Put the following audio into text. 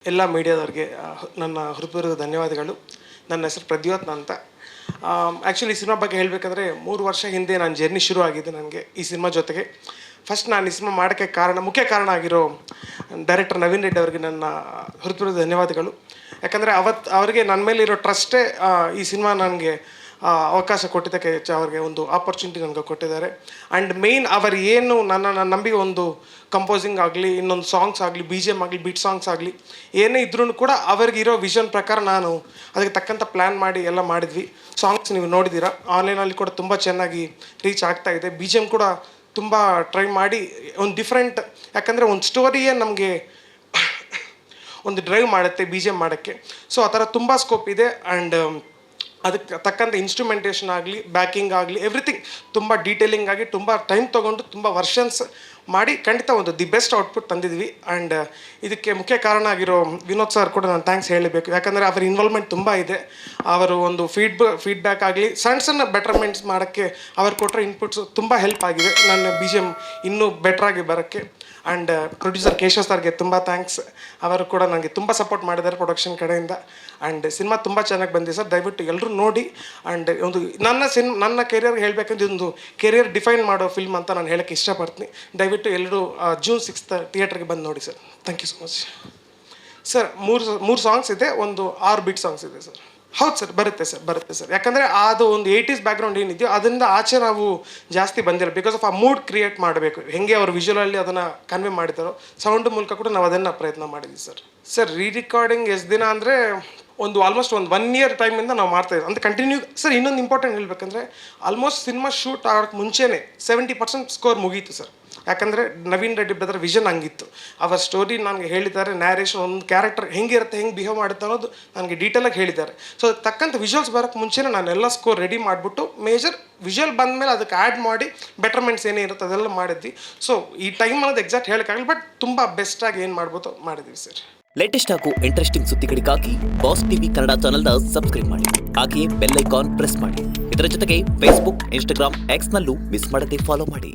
ಎಲ್ಲ ಮೀಡಿಯಾದವ್ರಿಗೆ ನನ್ನ ಹೃತ್ಪೂರ್ವಕ ಧನ್ಯವಾದಗಳು. ನನ್ನ ಹೆಸರು ಪ್ರದ್ಯೋತ್ ಅಂತ. ಆ್ಯಕ್ಚುಲಿ ಈ ಸಿನಿಮಾ ಬಗ್ಗೆ ಹೇಳಬೇಕಂದ್ರೆ 3 ವರ್ಷ ಹಿಂದೆ ನನ್ನ ಜರ್ನಿ ಶುರು ಆಗಿದೆ ನನಗೆ ಈ ಸಿನಿಮಾ ಜೊತೆಗೆ. ಫಸ್ಟ್ ನಾನು ಈ ಸಿನಿಮಾ ಮಾಡೋಕ್ಕೆ ಮುಖ್ಯ ಕಾರಣ ಆಗಿರೋ ಡೈರೆಕ್ಟರ್ ನವೀನ್ ರೆಡ್ಡಿ ಅವರಿಗೆ ನನ್ನ ಹೃತ್ಪೂರ್ವಕ ಧನ್ಯವಾದಗಳು. ಯಾಕಂದರೆ ಅವರಿಗೆ ನನ್ನ ಮೇಲೆ ಇರೋ ಟ್ರಸ್ಟೇ ಈ ಸಿನಿಮಾ ನನಗೆ ಅವಕಾಶ ಕೊಟ್ಟಿದ್ದಕ್ಕೆ ಅವ್ರಿಗೆ ಒಂದು ಆಪರ್ಚುನಿಟಿ ನನಗೆ ಕೊಟ್ಟಿದ್ದಾರೆ. ಆ್ಯಂಡ್ ಮೇಯ್ನ್ ಅವರು ಏನು ನನ್ನ ನಂಬಿ ಒಂದು ಕಂಪೋಸಿಂಗ್ ಆಗಲಿ, ಇನ್ನೊಂದು ಸಾಂಗ್ಸ್ ಆಗಲಿ, BGM ಆಗಲಿ, ಬೀಟ್ ಸಾಂಗ್ಸ್ ಆಗಲಿ, ಏನೇ ಇದ್ರೂ ಕೂಡ ಅವ್ರಿಗಿರೋ ವಿಷನ್ ಪ್ರಕಾರ ನಾನು ಅದಕ್ಕೆ ತಕ್ಕಂಥ ಪ್ಲ್ಯಾನ್ ಮಾಡಿ ಎಲ್ಲ ಮಾಡಿದ್ವಿ. ಸಾಂಗ್ಸ್ ನೀವು ನೋಡಿದ್ದೀರಾ, ಆನ್ಲೈನಲ್ಲಿ ಕೂಡ ತುಂಬ ಚೆನ್ನಾಗಿ ರೀಚ್ ಆಗ್ತಾ ಇದೆ. BGM ಕೂಡ ತುಂಬ ಟ್ರೈ ಮಾಡಿ ಒಂದು ಡಿಫ್ರೆಂಟ್, ಯಾಕಂದರೆ ಒಂದು ಸ್ಟೋರಿಯೇ ನಮಗೆ ಒಂದು ಡ್ರೈವ್ ಮಾಡುತ್ತೆ BGM ಮಾಡೋಕ್ಕೆ. ಸೊ ಆ ಥರ ತುಂಬ ಸ್ಕೋಪ್ ಇದೆ. ಆ್ಯಂಡ್ ಅದಕ್ಕೆ ತಕ್ಕಂಥ ಇನ್ಸ್ಟ್ರುಮೆಂಟೇಷನ್ ಆಗಲಿ, ಬ್ಯಾಕಿಂಗ್ ಆಗಲಿ, ಎವ್ರಿಥಿಂಗ್ ತುಂಬ ಡೀಟೇಲಿಂಗ್ ಆಗಿ ತುಂಬ ಟೈಮ್ ತೊಗೊಂಡು ತುಂಬ ವರ್ಷನ್ಸ್ ಮಾಡಿ ಖಂಡಿತ ಒಂದು ದಿ ಬೆಸ್ಟ್ ಔಟ್ಪುಟ್ ತಂದಿದ್ವಿ. ಆ್ಯಂಡ್ ಇದಕ್ಕೆ ಮುಖ್ಯ ಕಾರಣ ಆಗಿರೋ ವಿನೋದ್ ಸರ್ ಕೂಡ ನಾನು ಥ್ಯಾಂಕ್ಸ್ ಹೇಳಬೇಕು. ಯಾಕಂದರೆ ಅವರ ಇನ್ವಾಲ್ವ್ಮೆಂಟ್ ತುಂಬ ಇದೆ. ಅವರು ಒಂದು ಫೀಡ್ಬ್ಯಾಕ್ ಆಗಲಿ, ಸಣ್ಣ ಬೆಟರ್ಮೆಂಟ್ಸ್ ಮಾಡೋಕ್ಕೆ ಅವ್ರು ಕೊಟ್ಟರೆ ಇನ್ಪುಟ್ಸ್ ತುಂಬ ಹೆಲ್ಪ್ ಆಗಿದೆ ನನ್ನ BGM ಇನ್ನೂ ಬೆಟ್ರಾಗಿ ಬರೋಕ್ಕೆ. ಆ್ಯಂಡ್ ಪ್ರೊಡ್ಯೂಸರ್ ಕೇಶವ್ ಸರ್ಗೆ ತುಂಬ ಥ್ಯಾಂಕ್ಸ್. ಅವರು ಕೂಡ ನನಗೆ ತುಂಬ ಸಪೋರ್ಟ್ ಮಾಡಿದ್ದಾರೆ ಪ್ರೊಡಕ್ಷನ್ ಕಡೆಯಿಂದ. ಆ್ಯಂಡ್ ಸಿನಿಮಾ ತುಂಬ ಚೆನ್ನಾಗಿ ಬಂದಿದೆ ಸರ್, ದಯವಿಟ್ಟು ಎಲ್ಲರೂ ನೋಡಿ. ಆ್ಯಂಡ್ ಒಂದು ನನ್ನ ಕೆರಿಯರ್ಗೆ ಹೇಳಬೇಕಂದ್ರೆ ಒಂದು ಕೆರಿಯರ್ ಡಿಫೈನ್ ಮಾಡೋ ಫಿಲ್ಮ್ ಅಂತ ನಾನು ಹೇಳೋಕ್ಕೆ ಇಷ್ಟಪಡ್ತೀನಿ. ದಯವಿಟ್ಟು ಎಲ್ಲರೂ June 6th ಥಿಯೇಟ್ರಿಗೆ ಬಂದು ನೋಡಿ sir. Thank you so much sir. ಮೂರು ಸಾಂಗ್ಸ್ ಇದೆ, ಒಂದು 6 ಬೀಟ್ ಸಾಂಗ್ಸ್ ಇದೆ ಸರ್. ಹೌದು ಸರ್, ಬರುತ್ತೆ ಸರ್. ಯಾಕಂದರೆ ಅದು ಒಂದು 80s ಬ್ಯಾಕ್ಗ್ರೌಂಡ್ ಏನಿದೆಯೋ ಅದರಿಂದ ಆಚೆ ನಾವು ಜಾಸ್ತಿ ಬಂದಿಲ್ಲ. ಬಿಕಾಸ್ ಆಫ್ ಆ ಮೂಡ್ ಕ್ರಿಯೇಟ್ ಮಾಡಬೇಕು, ಹೆಂಗೆ ಅವರು ವಿಜುವಲಲ್ಲಿ ಅದನ್ನು ಕನ್ವೆ ಮಾಡಿದ್ದಾರೋ ಸೌಂಡ್ ಮೂಲಕ ಕೂಡ ನಾವು ಅದನ್ನು ಪ್ರಯತ್ನ ಮಾಡಿದ್ವಿ ಸರ್. ರೀ-ರಿಕಾರ್ಡಿಂಗ್ ಎಷ್ಟು ದಿನ ಅಂದರೆ ಆಲ್ಮೋಸ್ಟ್ 1 year ಟೈಮಿಂದ ನಾವು ಮಾಡ್ತಾಯಿದ್ವಿ ಅಂದರೆ ಕಂಟಿನ್ಯೂ. ಸರ್ ಇನ್ನೊಂದು ಇಂಪಾರ್ಟೆಂಟ್ ಹೇಳಬೇಕಂದ್ರೆ ಆಲ್ಮೋಸ್ಟ್ ಸಿನಿಮಾ ಶೂಟ್ ಆಗೋಕ್ಕೆ ಮುಂಚೆನೇ 70% ಸ್ಕೋರ್ ಮುಗೀತು ಸರ್. ಯಾಕಂದರೆ ನವೀನ್ ರೆಡ್ಡಿ ಬ್ರದರ್ ವಿಷನ್ ಹಂಗಿತ್ತು. ಅವರ ಸ್ಟೋರಿ ನನಗೆ ಹೇಳಿದ್ದಾರೆ, ನ್ಯಾರೇಷನ್, ಒಂದು ಕ್ಯಾರೆಕ್ಟರ್ ಹೆಂಗಿರುತ್ತೆ, ಹೆಂಗೆ ಬಿಹೇವ್ ಮಾಡುತ್ತೆ ಅನ್ನೋದು ನನಗೆ ಡೀಟೇಲಾಗಿ ಹೇಳಿದ್ದಾರೆ. ಸೊ ತಕ್ಕಂಥ ವಿಜುವಲ್ಸ್ ಬರೋಕ್ಕೆ ಮುಂಚೆನೇ ನಾನೆಲ್ಲ ಸ್ಕೋರ್ ರೆಡಿ ಮಾಡಿಬಿಟ್ಟು ಮೇಜರ್ ವಿಜುವಲ್ ಬಂದಮೇಲೆ ಅದಕ್ಕೆ ಆ್ಯಡ್ ಮಾಡಿ ಬೆಟರ್ಮೆಂಟ್ಸ್ ಏನೇ ಇರುತ್ತೆ ಅದೆಲ್ಲ ಮಾಡಿದ್ವಿ. ಸೊ ಈ ಟೈಮ್ ಅನ್ನೋದು ಎಕ್ಸಾಕ್ಟ್ ಹೇಳೋಕ್ಕಾಗಲ್ಲ, ಬಟ್ ತುಂಬ ಬೆಸ್ಟಾಗಿ ಏನು ಮಾಡ್ಬೋದು ಮಾಡಿದ್ವಿ ಸರ್. ಲೇಟೆಸ್ಟ್ ಹಾಗೂ ಇಂಟ್ರೆಸ್ಟಿಂಗ್ ಸುದ್ದಿಗಳಿಗಾಗಿ ಬಾಸ್ ಟಿವಿ ಕನ್ನಡ ಚಾನೆಲ್ನ ಸಬ್ಸ್ಕ್ರೈಬ್ ಮಾಡಿ, ಹಾಗೆಯೇ ಬೆಲ್ ಐಕಾನ್ ಪ್ರೆಸ್ ಮಾಡಿ. ಇದರ ಜೊತೆಗೆ ಫೇಸ್ಬುಕ್, Instagram, X ನಲ್ಲೂ ಮಿಸ್ ಮಾಡದೆ ಫಾಲೋ ಮಾಡಿ.